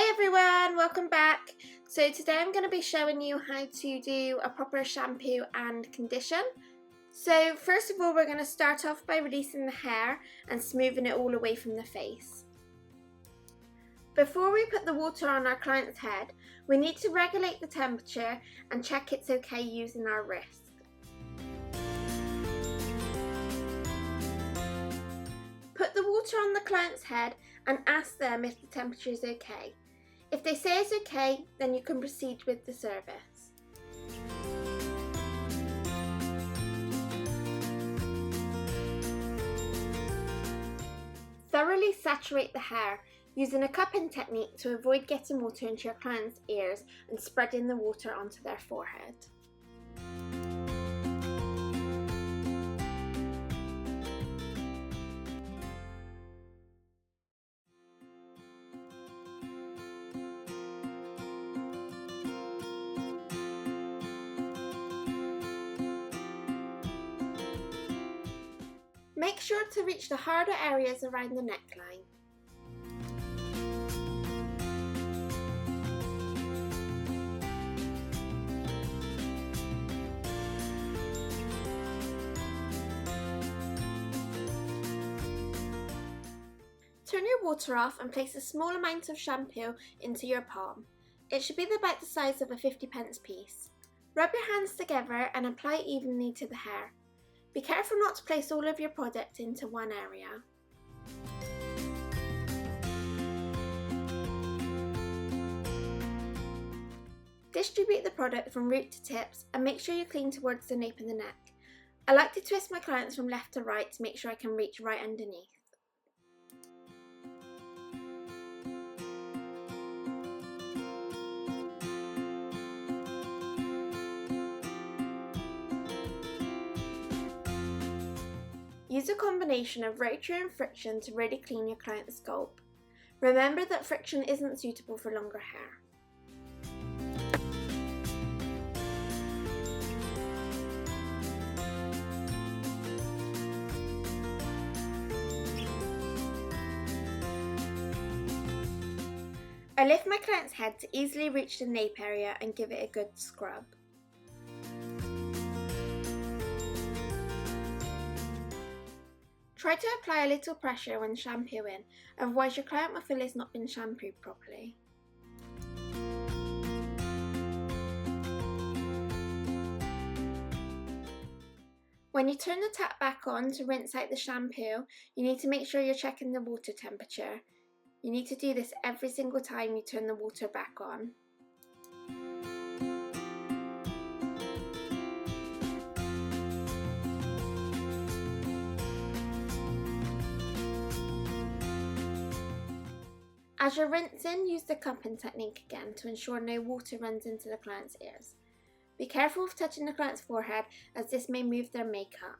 Hi everyone, welcome back. So today I'm going to be showing you how to do a proper shampoo and condition. So first of all, we're going to start off by releasing the hair and smoothing it all away from the face. Before we put the water on our client's head, we need to regulate the temperature and check it's okay using our wrist. Put the water on the client's head and ask them if the temperature is okay. If they say it's okay, then you can proceed with the service. Thoroughly saturate the hair using a cupping technique to avoid getting water into your client's ears and spreading the water onto their forehead. Make sure to reach the harder areas around the neckline. Turn your water off and place a small amount of shampoo into your palm. It should be about the size of a 50p piece. Rub your hands together and apply evenly to the hair. Be careful not to place all of your product into one area. Distribute the product from root to tips and make sure you clean towards the nape of the neck. I like to twist my clients from left to right to make sure I can reach right underneath. Use a combination of Rotary and friction to really clean your client's scalp. Remember that friction isn't suitable for longer hair. I lift my client's head to easily reach the nape area and give it a good scrub. Try to apply a little pressure when shampooing, otherwise your client will feel it's not been shampooed properly. When you turn the tap back on to rinse out the shampoo, you need to make sure you're checking the water temperature. You need to do this every single time you turn the water back on. As you're rinsing, use the cupping technique again to ensure no water runs into the client's ears. Be careful of touching the client's forehead as this may move their makeup.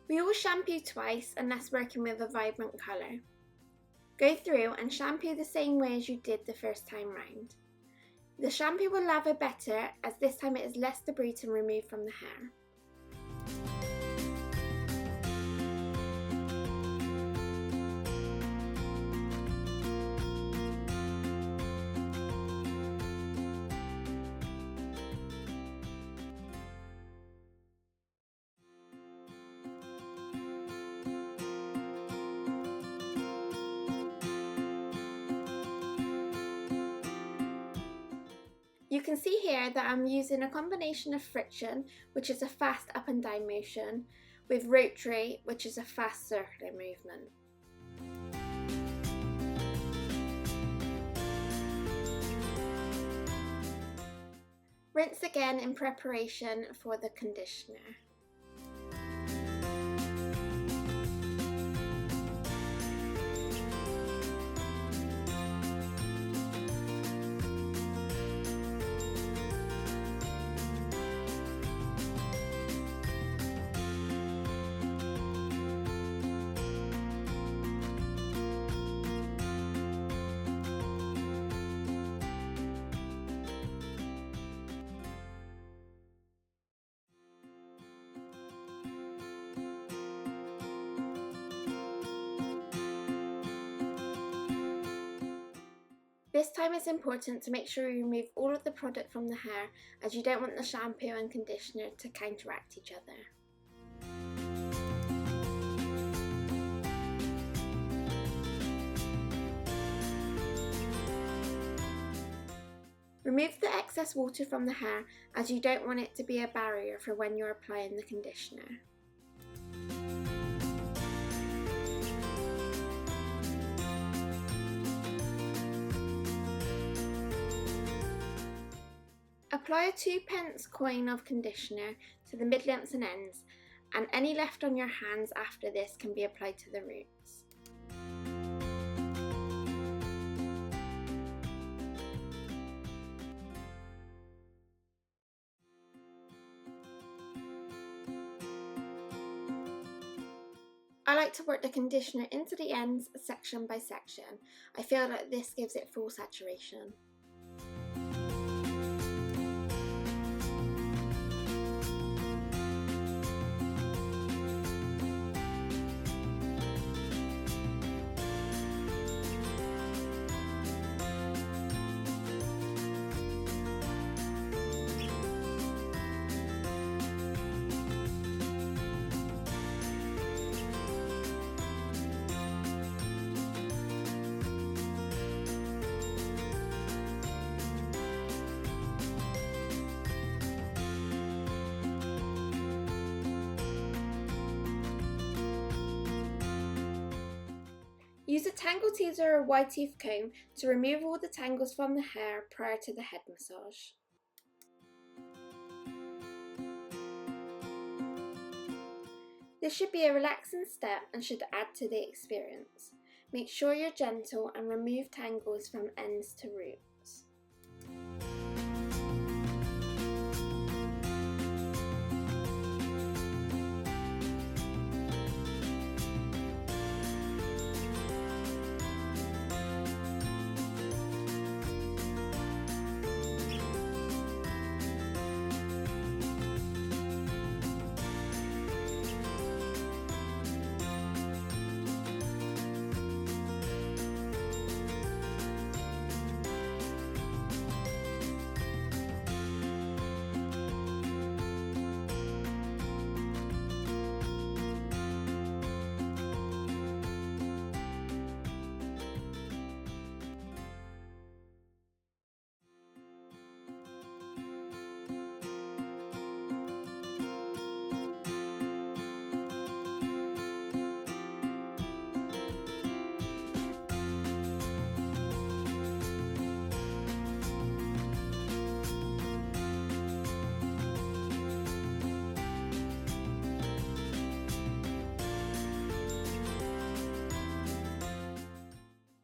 We will shampoo twice unless working with a vibrant colour. Go through and shampoo the same way as you did the first time round. The shampoo will lather better as this time it is less debris to remove from the hair. You can see here that I'm using a combination of friction, which is a fast up and down motion, with Rotary, which is a fast circular movement. Rinse again in preparation for the conditioner. This time it's important to make sure you remove all of the product from the hair, as you don't want the shampoo and conditioner to counteract each other. Remove the excess water from the hair, as you don't want it to be a barrier for when you're applying the conditioner. Apply a 2p coin of conditioner to the mid-lengths and ends, and any left on your hands after this can be applied to the roots. I like to work the conditioner into the ends section by section. I feel that this gives it full saturation. Use a tangle teaser or wide tooth comb to remove all the tangles from the hair prior to the head massage. This should be a relaxing step and should add to the experience. Make sure you're gentle and remove tangles from ends to roots.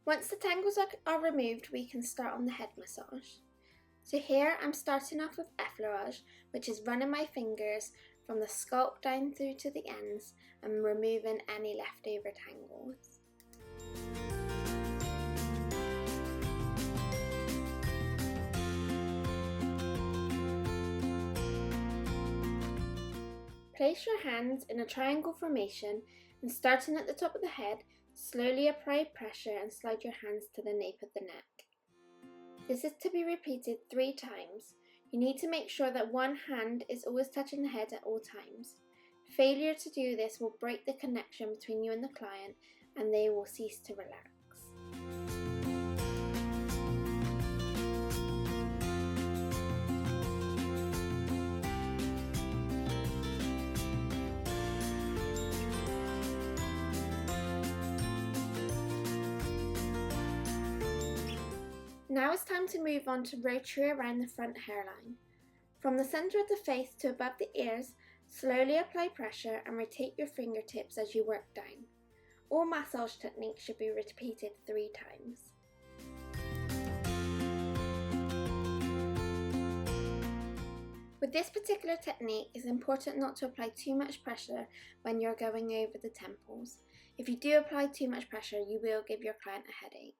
Once the tangles are removed, we can start on the head massage. So here I'm starting off with effleurage, which is running my fingers from the scalp down through to the ends and removing any leftover tangles. Place your hands in a triangle formation and starting at the top of the head, slowly apply pressure and slide your hands to the nape of the neck. This is to be repeated 3 times. You need to make sure that one hand is always touching the head at all times. Failure to do this will break the connection between you and the client and they will cease to relax. Now it's time to move on to rotary around the front hairline. From the centre of the face to above the ears, slowly apply pressure and rotate your fingertips as you work down. All massage techniques should be repeated 3 times. With this particular technique, it's important not to apply too much pressure when you're going over the temples. If you do apply too much pressure, you will give your client a headache.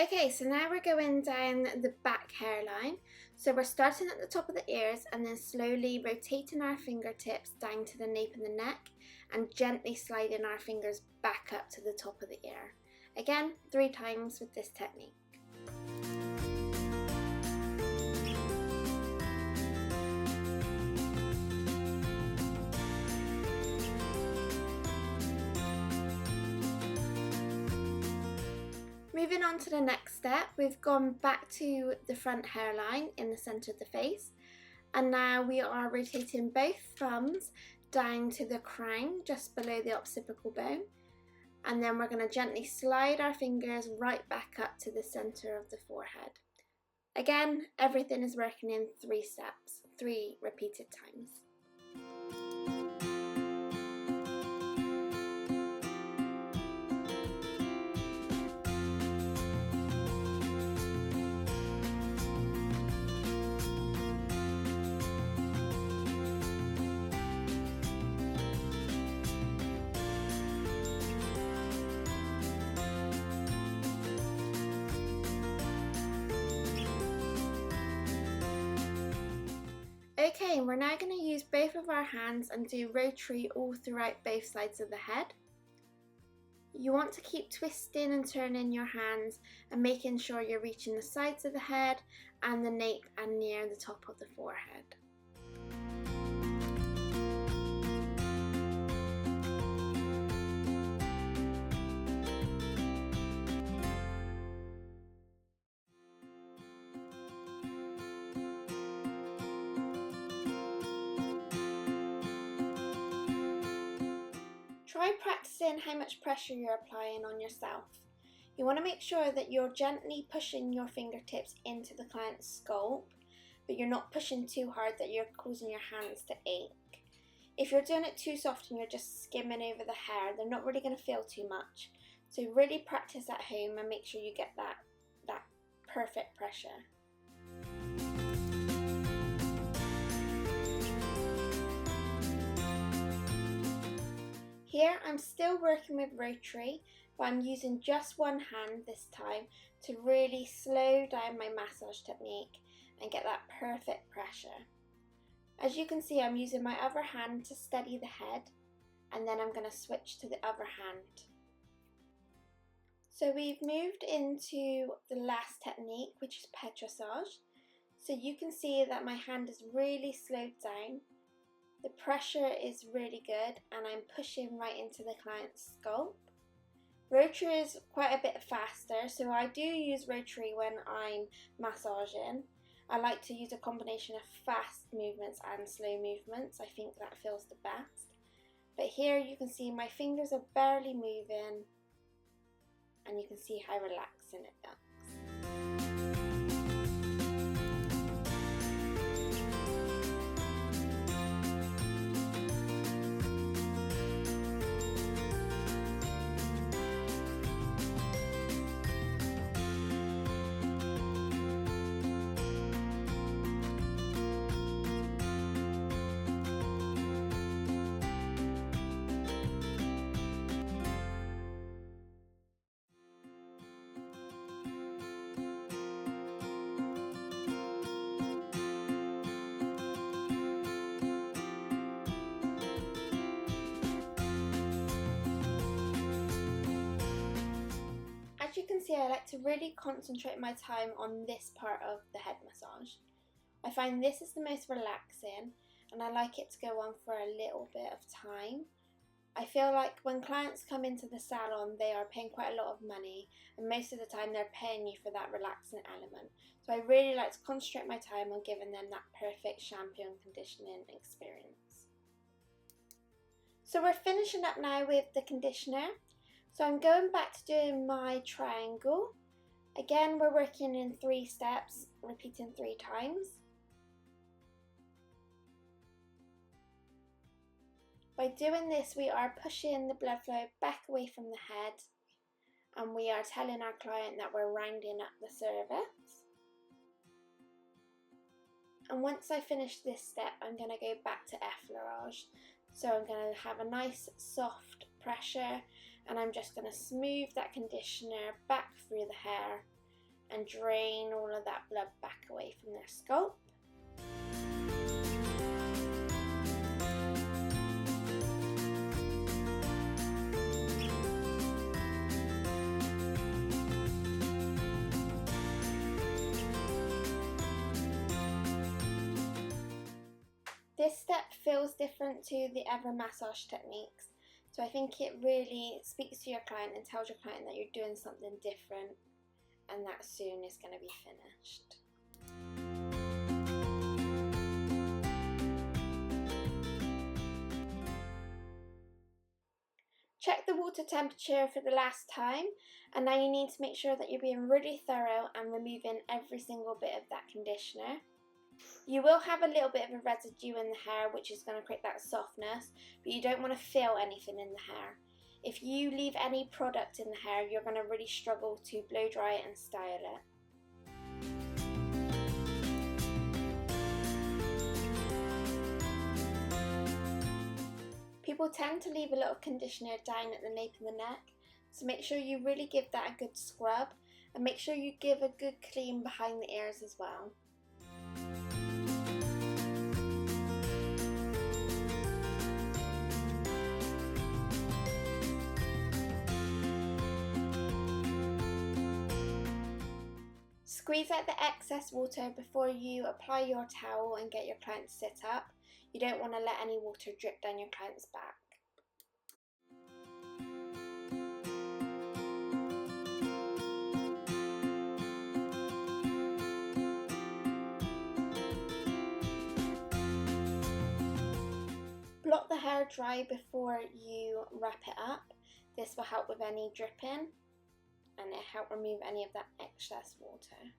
Okay, so now we're going down the back hairline. So we're starting at the top of the ears and then slowly rotating our fingertips down to the nape of the neck and gently sliding our fingers back up to the top of the ear. Again, 3 times with this technique. Moving on to the next step, we've gone back to the front hairline in the centre of the face, and now we are rotating both thumbs down to the crown just below the occipital bone, and then we're going to gently slide our fingers right back up to the centre of the forehead. Again, everything is working in 3 steps, 3 repeated times. Okay, we're now going to use both of our hands and do rotary all throughout both sides of the head. You want to keep twisting and turning your hands and making sure you're reaching the sides of the head and the nape and near the top of the forehead. Try practicing how much pressure you're applying on yourself. You want to make sure that you're gently pushing your fingertips into the client's scalp, but you're not pushing too hard that you're causing your hands to ache. If you're doing it too soft and you're just skimming over the hair, they're not really going to feel too much. So really practice at home and make sure you get that perfect pressure. Here I'm still working with rotary, but I'm using just one hand this time to really slow down my massage technique and get that perfect pressure. As you can see, I'm using my other hand to steady the head, and then I'm going to switch to the other hand. So we've moved into the last technique, which is Petrissage. So you can see that my hand is really slowed down. The pressure is really good and I'm pushing right into the client's scalp. Rotary is quite a bit faster, so I do use rotary when I'm massaging. I like to use a combination of fast movements and slow movements. I think that feels the best. But here you can see my fingers are barely moving and you can see how relaxing it looks. As you can see, I like to really concentrate my time on this part of the head massage. I find this is the most relaxing and I like it to go on for a little bit of time. I feel like when clients come into the salon, they are paying quite a lot of money, and most of the time they're paying you for that relaxing element. So I really like to concentrate my time on giving them that perfect shampoo and conditioning experience. So we're finishing up now with the conditioner. So I'm going back to doing my triangle. Again, we're working in 3 steps, repeating 3 times. By doing this, we are pushing the blood flow back away from the head, and we are telling our client that we're rounding up the cervix. And once I finish this step, I'm going to go back to effleurage. So I'm going to have a nice soft pressure, and I'm just going to smooth that conditioner back through the hair and drain all of that blood back away from their scalp. This step feels different to the other massage techniques, so I think it really speaks to your client and tells your client that you're doing something different and that soon is going to be finished. Check the water temperature for the last time, and now you need to make sure that you're being really thorough and removing every single bit of that conditioner. You will have a little bit of a residue in the hair, which is going to create that softness, but you don't want to feel anything in the hair. If you leave any product in the hair, you're going to really struggle to blow dry it and style it. People tend to leave a little conditioner down at the nape of the neck, so make sure you really give that a good scrub, and make sure you give a good clean behind the ears as well. Squeeze out the excess water before you apply your towel and get your client to sit up. You don't want to let any water drip down your client's back. Blot the hair dry before you wrap it up. This will help with any dripping, and it helps remove any of that excess water.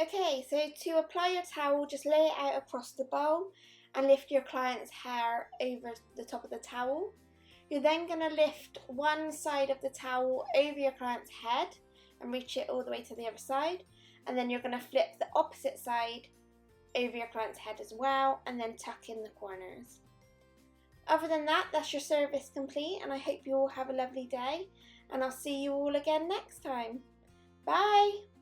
Okay, so to apply your towel, just lay it out across the bowl and lift your client's hair over the top of the towel. You're then going to lift one side of the towel over your client's head and reach it all the way to the other side, and then you're going to flip the opposite side over your client's head as well, and then tuck in the corners. Other than that, that's your service complete, and I hope you all have a lovely day, and I'll see you all again next time. Bye!